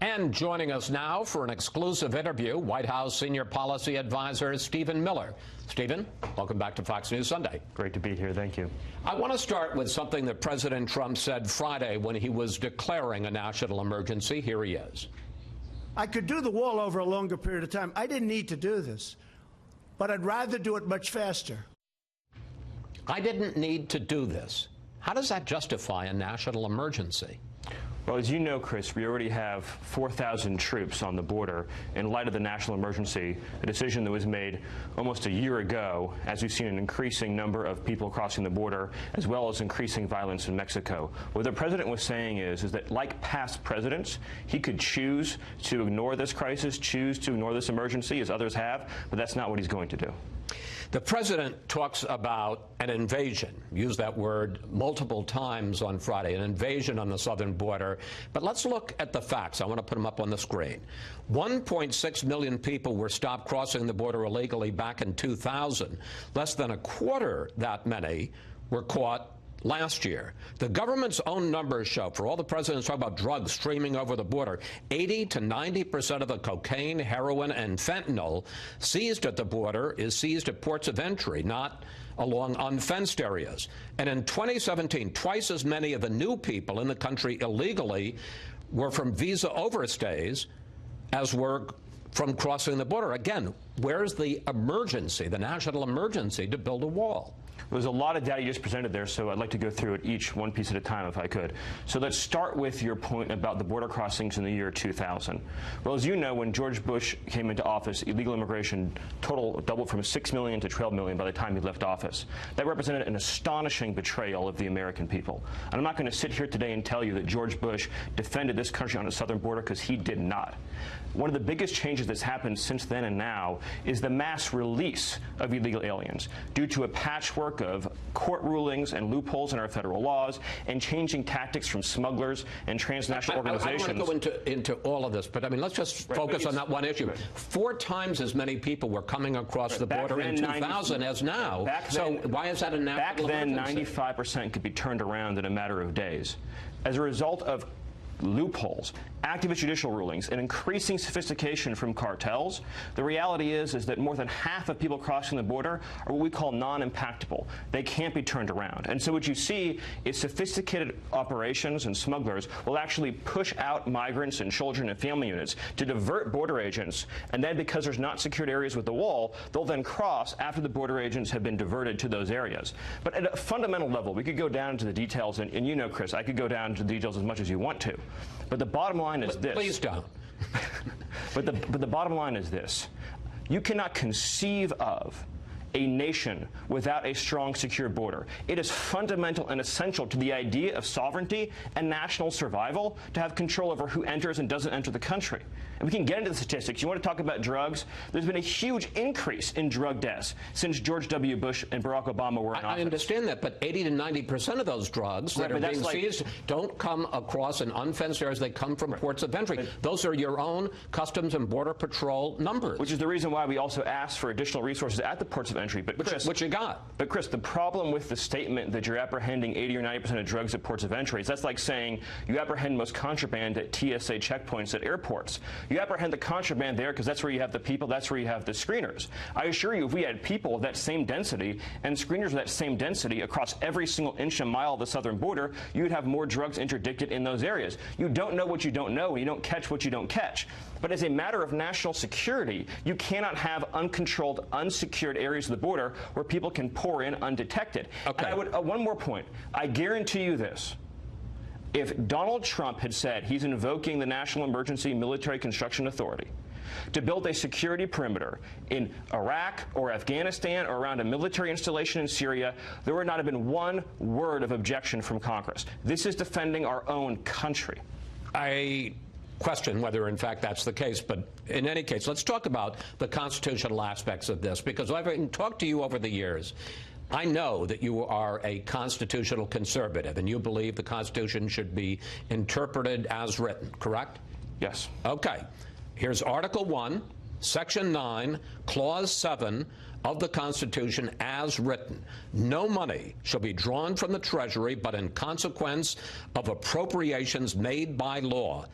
And joining us now for an exclusive interview, White House Senior Policy Advisor Stephen Miller. Stephen, welcome back to Fox News Sunday. Great to be here. Thank you. I want to start with something that President Trump said Friday when he was declaring a national emergency. Here he is. I could do the wall over a longer period of time. I didn't need to do this, but I'd rather do it much faster. I didn't need to do this. How does that justify a national emergency? Well, as you know, Chris, we already have 4,000 troops on the border in light of the national emergency, a decision that was made almost a year ago, as we've seen an increasing number of people crossing the border, as well as increasing violence in Mexico. What the president was saying is that, like past presidents, he could choose to ignore this crisis, choose to ignore this emergency, as others have, but that's not what he's going to do. The president talks about an invasion, used that word multiple times on Friday, an invasion on the southern border. But let's look at the facts. I want to put them up on the screen. 1.6 million people were stopped crossing the border illegally back in 2000. Less than a quarter that many were caught last year. The government's own numbers show, for all the presidents talk about drugs streaming over the border, 80 to 90% of the cocaine, heroin, and fentanyl seized at the border is seized at ports of entry, not along unfenced areas. And in 2017, twice as many of the new people in the country illegally were from visa overstays as were from crossing the border. Again, where's the emergency, the national emergency to build a wall? There's a lot of data you just presented there, so I'd like to go through it each one piece at a time if I could. So let's start with your point about the border crossings in the year 2000. Well, as you know, when George Bush came into office, illegal immigration total doubled from 6 million to 12 million by the time he left office. That represented an astonishing betrayal of the American people. And I'm not going to sit here today and tell you that George Bush defended this country on the southern border, because he did not. One of the biggest changes that's happened since then and now is the mass release of illegal aliens due to a patchwork of court rulings and loopholes in our federal laws and changing tactics from smugglers and transnational organizations. I don't want to go into all of this, but I mean, let's just focus on that one issue. Right. 4 times as many people were coming across the border in 2000 as now. So why is that a national emergency? Back then, 95% could be turned around in a matter of days. As a result of loopholes, activist judicial rulings, and increasing sophistication from cartels, the reality is that more than half of people crossing the border are what we call non-impactable. They can't be turned around. And so what you see is sophisticated operations and smugglers will actually push out migrants and children and family units to divert border agents, and then because there's not secured areas with the wall, they'll then cross after the border agents have been diverted to those areas. But at a fundamental level, we could go down into the details, and you know, Chris, I could go down into the details as much as you want to. But the bottom line is this. Please don't. But the bottom line is this. You cannot conceive of a nation without a strong, secure border. It is fundamental and essential to the idea of sovereignty and national survival to have control over who enters and doesn't enter the country. And we can get into the statistics. You want to talk about drugs? There's been a huge increase in drug deaths since George W. Bush and Barack Obama were in office. I understand that, but 80 to 90% of those drugs that are being seized don't come across in unfenced areas. They come from ports of entry. Those are your own Customs and Border Patrol numbers. Which is the reason why we also asked for additional resources at the ports of entry. But Chris, which you got. But Chris, the problem with the statement that you're apprehending 80 or 90% of drugs at ports of entry is that's like saying you apprehend most contraband at TSA checkpoints at airports. You apprehend the contraband there because that's where you have the people, that's where you have the screeners. I assure you, if we had people of that same density and screeners of that same density across every single inch and mile of the southern border, you'd have more drugs interdicted in those areas. You don't know what you don't know, and you don't catch what you don't catch. But as a matter of national security, you cannot have uncontrolled, unsecured areas of the border where people can pour in undetected. Okay. And I would, one more point. I guarantee you this. If Donald Trump had said he's invoking the National Emergency Military Construction Authority to build a security perimeter in Iraq or Afghanistan or around a military installation in Syria, there would not have been one word of objection from Congress. This is defending our own country. I question whether, in fact, that's the case. But in any case, let's talk about the constitutional aspects of this, because I've talked to you over the years. I know that you are a constitutional conservative, and you believe the Constitution should be interpreted as written, correct? Yes. Okay. Here's Article 1, Section 9, Clause 7 of the Constitution as written. No money shall be drawn from the Treasury but in consequence of appropriations made by law.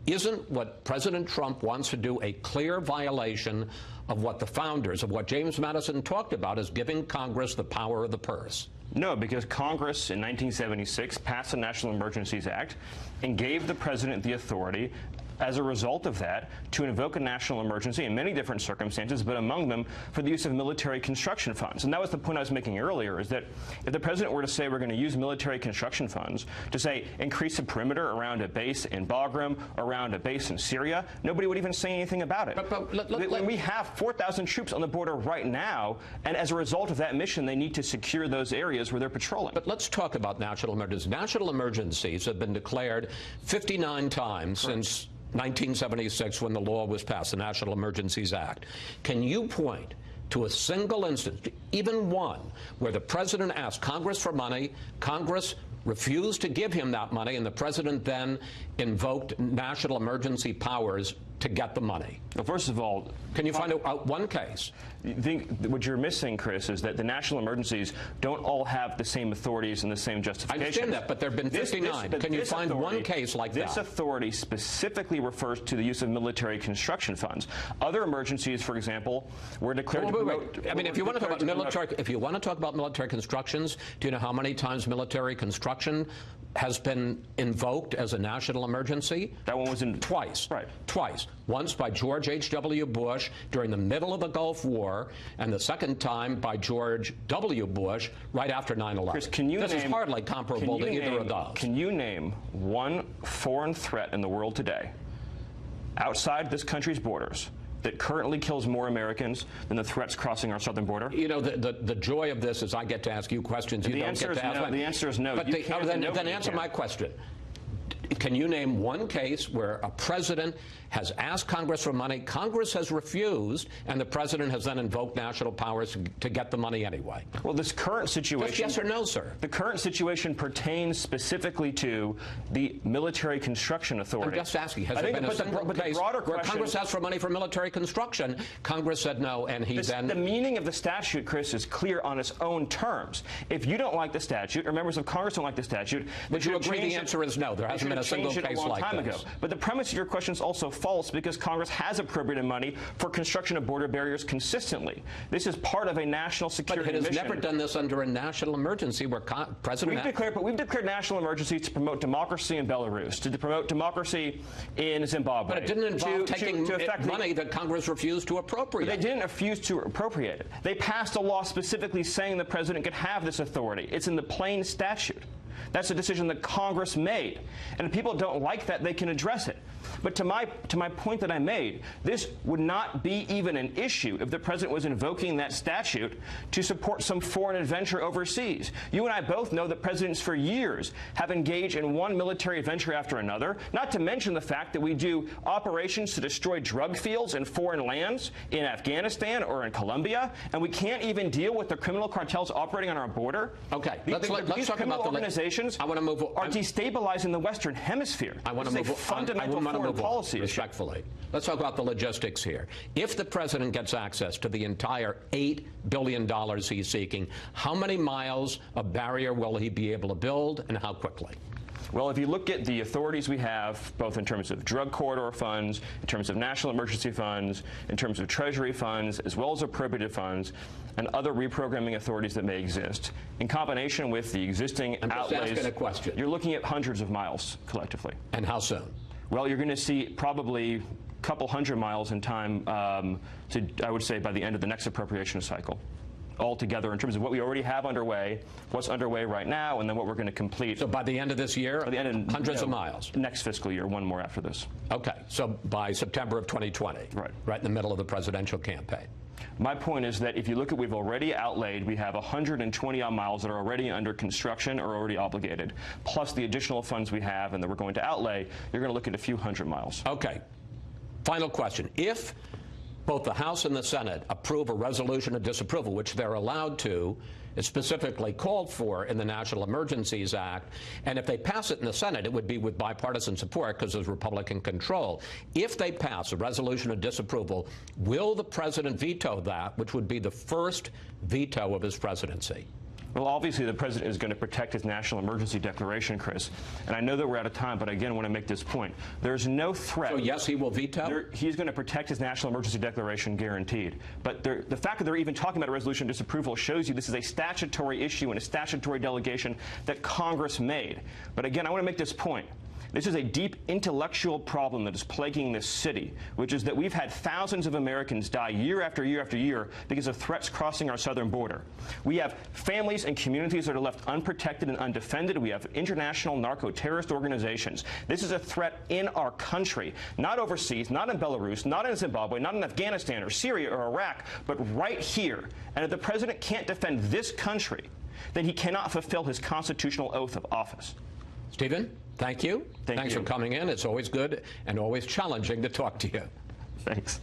Isn't what President Trump wants to do a clear violation of what the founders, of what James Madison talked about as giving Congress the power of the purse? No, because Congress in 1976 passed the National Emergencies Act and gave the president the authority, as a result of that, to invoke a national emergency in many different circumstances, but among them for the use of military construction funds. And that was the point I was making earlier, is that if the president were to say we're going to use military construction funds to, say, increase the perimeter around a base in Bagram, around a base in Syria, nobody would even say anything about it. We have 4,000 troops on the border right now, and as a result of that mission, they need to secure those areas where they're patrolling. But let's talk about national emergencies. National emergencies have been declared 59 times since 1976, when the law was passed, the National Emergencies Act. Can you point to a single instance, even one, where the president asked Congress for money, Congress refused to give him that money, and the president then invoked national emergency powers to get the money? Well, first of all, can you find one case? I think what you're missing, Chris, is that the national emergencies don't all have the same authorities and the same justifications. I understand that, but there have been 59. Can you find one case like that? This authority specifically refers to the use of military construction funds. Other emergencies, for example, were declared to promote... I mean, if you want to talk about military constructions, do you know how many times military construction has been invoked as a national emergency? That one was in... Twice. Right. Twice. Once by George H.W. Bush during the middle of the Gulf War, and the second time by George W. Bush right after 9/11. Chris, this is hardly comparable to either of those. Can you name one foreign threat in the world today, outside this country's borders, that currently kills more Americans than the threats crossing our southern border? You know, the joy of this is I get to ask you questions you don't get to ask me. The answer is no. But then answer my question. Can you name one case where a president has asked Congress for money, Congress has refused, and the president has then invoked national powers to get the money anyway? Well, this current situation... Just yes or no, sir. The current situation pertains specifically to the military construction authority. I'm just asking, has there been a single case where Congress asked for money for military construction, Congress said no, and The meaning of the statute, Chris, is clear on its own terms. If you don't like the statute, or members of Congress don't like the statute... Would you agree the answer is no? There hasn't been a single case like this. But the premise of your question is also false, because Congress has appropriated money for construction of border barriers consistently. This is part of a national security mission. But it has never done this under a national emergency where President... We've declared national emergencies to promote democracy in Belarus, to promote democracy in Zimbabwe. But it didn't involve taking money that Congress refused to appropriate. But they didn't refuse to appropriate it. They passed a law specifically saying the president could have this authority. It's in the plain statute. That's a decision that Congress made. And if people don't like that, they can address it. But to my point that I made, this would not be even an issue if the president was invoking that statute to support some foreign adventure overseas. You and I both know that presidents for years have engaged in one military adventure after another, not to mention the fact that we do operations to destroy drug fields in foreign lands in Afghanistan or in Colombia, and we can't even deal with the criminal cartels operating on our border. Okay, let's talk about the organizations are destabilizing the Western Hemisphere. I want to move fundamental foreign policy respectfully. Let's talk about the logistics here. If the president gets access to the entire $8 billion he's seeking, how many miles of barrier will he be able to build, and how quickly? Well, if you look at the authorities we have, both in terms of drug corridor funds, in terms of national emergency funds, in terms of Treasury funds, as well as appropriated funds, and other reprogramming authorities that may exist, in combination with the existing outlays, just asking a question. You're looking at hundreds of miles collectively. And how soon? Well, you're going to see probably a couple hundred miles in time, I would say, by the end of the next appropriation cycle. Altogether, in terms of what we already have underway, what's underway right now, and then what we're going to complete. So by the end of this year, by the end of, hundreds of miles? Next fiscal year, one more after this. Okay, so by September of 2020, right in the middle of the presidential campaign. My point is that if you look at what we've already outlaid, we have 120-odd miles that are already under construction or already obligated, plus the additional funds we have and that we're going to outlay. You're going to look at a few hundred miles. Okay. Final question. If both the House and the Senate approve a resolution of disapproval, which they're allowed to, is specifically called for in the National Emergencies Act, and if they pass it in the Senate, it would be with bipartisan support because there's Republican control. If they pass a resolution of disapproval, will the president veto that, which would be the first veto of his presidency? Well, obviously, the president is going to protect his national emergency declaration, Chris. And I know that we're out of time, but again, I want to make this point. There's no threat. So, yes, he will veto? He's going to protect his national emergency declaration, guaranteed. But the fact that they're even talking about a resolution of disapproval shows you this is a statutory issue and a statutory delegation that Congress made. But again, I want to make this point. This is a deep intellectual problem that is plaguing this city, which is that we've had thousands of Americans die year after year after year because of threats crossing our southern border. We have families and communities that are left unprotected and undefended. We have international narco-terrorist organizations. This is a threat in our country, not overseas, not in Belarus, not in Zimbabwe, not in Afghanistan or Syria or Iraq, but right here. And if the president can't defend this country, then he cannot fulfill his constitutional oath of office. Stephen, thank you. Thanks for coming in. It's always good and always challenging to talk to you. Thanks.